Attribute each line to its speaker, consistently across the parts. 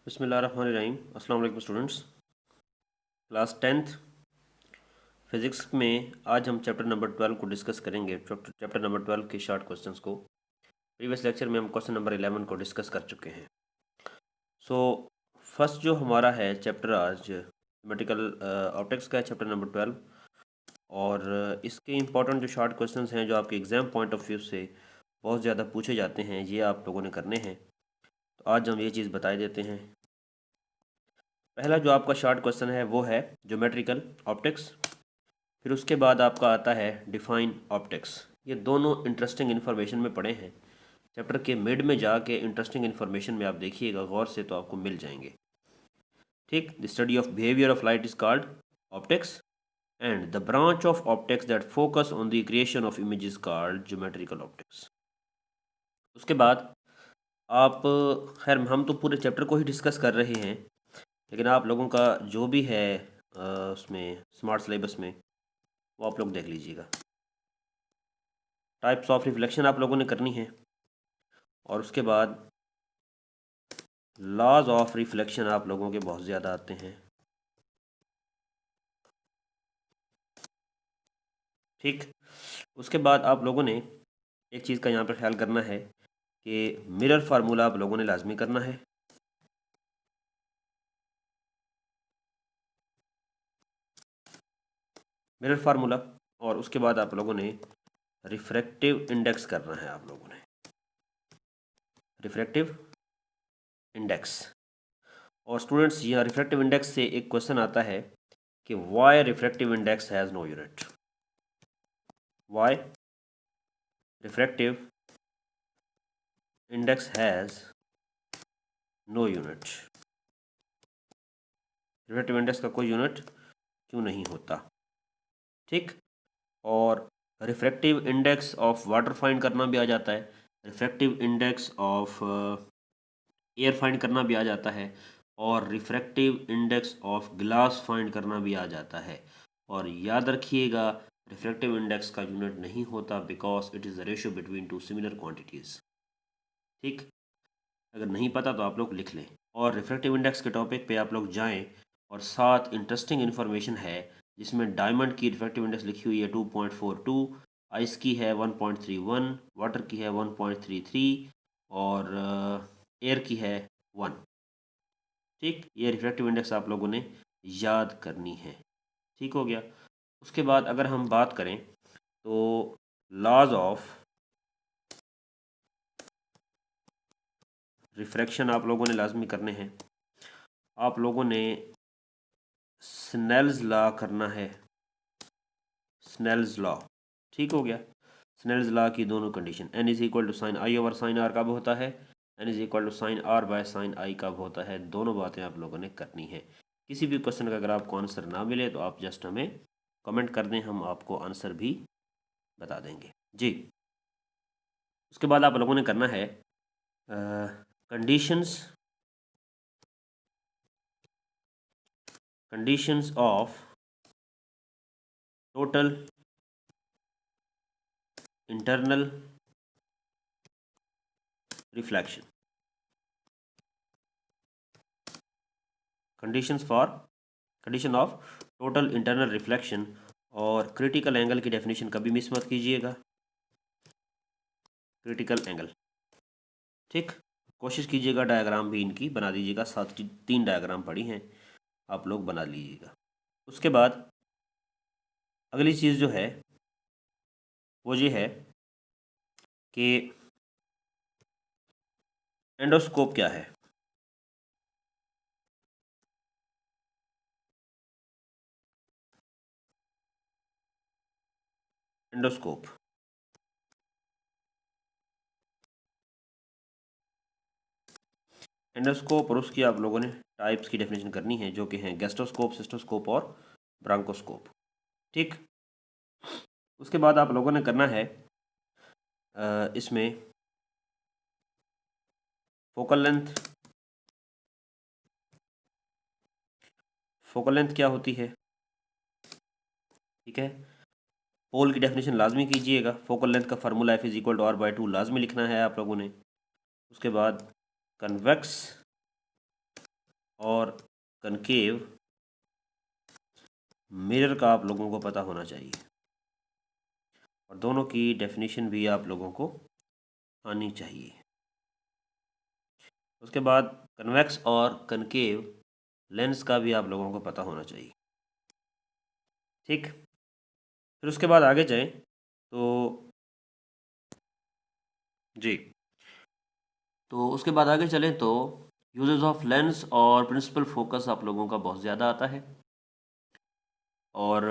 Speaker 1: बिस्मिल्लाहिर्रहमानिर्रहीम। अस्सलाम वालेकुम स्टूडेंट्स। क्लास 10th फिज़िक्स में आज हम चैप्टर नंबर 12 को डिस्कस करेंगे। चैप्टर नंबर 12 के शॉर्ट क्वेश्चंस को प्रीवियस लेक्चर में हम क्वेश्चन नंबर 11 को डिस्कस कर चुके हैं। सो फर्स्ट जो हमारा है चैप्टर आज मैथमेटिकल ऑप्टिक्स का है, चैप्टर नंबर 12। और इसके इम्पॉर्टेंट जो शॉर्ट क्वेश्चंस हैं जो आपके एग्ज़ाम पॉइंट ऑफ व्यू से बहुत ज़्यादा पूछे जाते हैं, ये आप लोगों ने करने हैं। तो आज हम ये चीज़ बता देते हैं। पहला जो आपका शॉर्ट क्वेश्चन है वो है ज्योमेट्रिकल ऑप्टिक्स। फिर उसके बाद आपका आता है डिफाइन ऑप्टिक्स। ये दोनों इंटरेस्टिंग इन्फॉर्मेशन में पड़े हैं। चैप्टर के मिड में जाके इंटरेस्टिंग इन्फॉर्मेशन में आप देखिएगा गौर से तो आपको मिल जाएंगे। ठीक, the study of behaviour of light is called optics and the branch of optics that focus on the creation of images called geometrical optics. उसके बाद आप, खैर हम तो पूरे चैप्टर को ही डिस्कस कर रहे हैं, लेकिन आप लोगों का जो भी है उसमें स्मार्ट सिलेबस में वो आप लोग देख लीजिएगा। टाइप्स ऑफ रिफ्लेक्शन आप लोगों ने करनी है और उसके बाद लॉज ऑफ रिफ्लेक्शन आप लोगों के बहुत ज़्यादा आते हैं। ठीक, उसके बाद आप लोगों ने एक चीज़ का यहाँ पर ख्याल करना है कि मिरर फार्मूला आप लोगों ने लाजमी करना है। मिरर फार्मूला, और उसके बाद आप लोगों ने रिफ्रैक्टिव इंडेक्स करना है। आप लोगों ने रिफ्रैक्टिव इंडेक्स। और स्टूडेंट्स, यहाँ रिफ्रैक्टिव इंडेक्स से एक क्वेश्चन आता है कि why refractive index has no unit. Why refractive index has no unit. Refractive index का कोई यूनिट क्यों नहीं होता। ठीक, और refractive index of water find करना भी आ जाता है, refractive index of air find करना भी आ जाता है, और refractive index of glass find करना भी आ जाता है। और याद रखिएगा, रिफ्रैक्टिव इंडेक्स का यूनिट नहीं होता because it is the ratio between two similar quantities. ठीक, अगर नहीं पता तो आप लोग लिख लें और रिफ्रैक्टिव इंडेक्स के टॉपिक पे आप लोग जाएं। और साथ इंटरेस्टिंग इन्फॉर्मेशन है जिसमें डायमंड की रिफ्रैक्टिव इंडेक्स लिखी हुई है 2.42, आइस की है 1.31, वाटर की है 1.33 और एयर की है 1। ठीक, ये रिफ्रैक्टिव इंडेक्स आप लोगों ने याद करनी है। ठीक हो गया। उसके बाद अगर हम बात करें तो लॉज ऑफ रिफ्रैक्शन आप लोगों ने लाजमी करने हैं। आप लोगों ने स्नेल्स लॉ करना है, स्नेल्स लॉ। ठीक हो गया। स्नेल्स लॉ की दोनों condition, n is equal to sine i over sine r कब होता है, n is equal to sine r by sine i कब होता है, दोनों बातें आप लोगों ने करनी है। किसी भी क्वेश्चन का अगर आपको आंसर ना मिले तो आप जस्ट हमें कमेंट कर दें, हम आपको आंसर भी बता देंगे जी। उसके बाद आप लोगों ने करना है conditions conditions of total internal reflection. Condition of total internal reflection. और क्रिटिकल एंगल की डेफिनेशन कभी मिस मत कीजिएगा, क्रिटिकल एंगल। ठीक, कोशिश कीजिएगा डायग्राम भी इनकी बना दीजिएगा, 3 डायग्राम पड़ी हैं, आप लोग बना लीजिएगा। उसके बाद अगली चीज़ जो है वो ये है कि एंडोस्कोप क्या है। एंडोस्कोप, एंडोस्कोप और उसकी आप लोगों ने टाइप्स की डेफिनेशन करनी है जो कि हैं गैस्ट्रोस्कोप, सिस्टोस्कोप और ब्रांकोस्कोप। ठीक, उसके बाद आप लोगों ने करना है इसमें फोकल लेंथ। फोकल लेंथ क्या होती है, ठीक है। पोल की डेफिनेशन लाजमी कीजिएगा। फोकल लेंथ का formula F is equal to R by 2 लाजमी लिखना है आप लोगों ने। उसके बाद कन्वेक्स और कनकेव मिरर का आप लोगों को पता होना चाहिए, और दोनों की डेफिनेशन भी आप लोगों को आनी चाहिए। उसके बाद कन्वेक्स और कनकेव लेंस का भी आप लोगों को पता होना चाहिए। ठीक, फिर उसके बाद आगे जाएं तो जी, तो उसके बाद आगे चलें तो यूजेस ऑफ लेंस और प्रिंसिपल फोकस आप लोगों का बहुत ज़्यादा आता है। और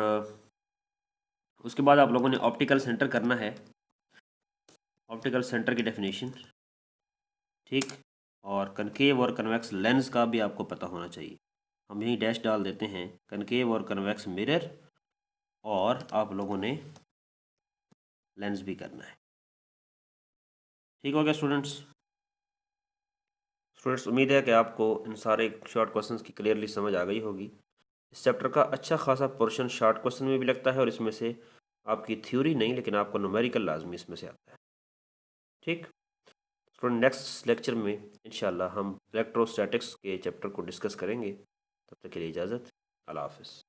Speaker 1: उसके बाद आप लोगों ने ऑप्टिकल सेंटर करना है, ऑप्टिकल सेंटर की डेफिनेशन। ठीक, और कनकेव और कन्वेक्स लेंस का भी आपको पता होना चाहिए। हम यहीं डैश डाल देते हैं, कनकेव और कन्वेक्स मिरर, और आप लोगों ने लेंस भी करना है। ठीक हो गया स्टूडेंट्स? स्टूडेंट्स, उम्मीद है कि आपको इन सारे शॉर्ट क्वेश्चंस की क्लियरली समझ आ गई होगी। इस चैप्टर का अच्छा खासा पोर्शन शॉर्ट क्वेश्चन में भी लगता है, और इसमें से आपकी थ्योरी नहीं लेकिन आपको न्यूमेरिकल लाजमी इसमें से आता है। ठीक स्टूडेंट, नेक्स्ट लेक्चर में इंशाल्लाह हम इलेक्ट्रोस्टैटिक्स के चैप्टर को डिस्कस करेंगे। तब तक के लिए इजाज़त। अल्लाह हाफ़िज़।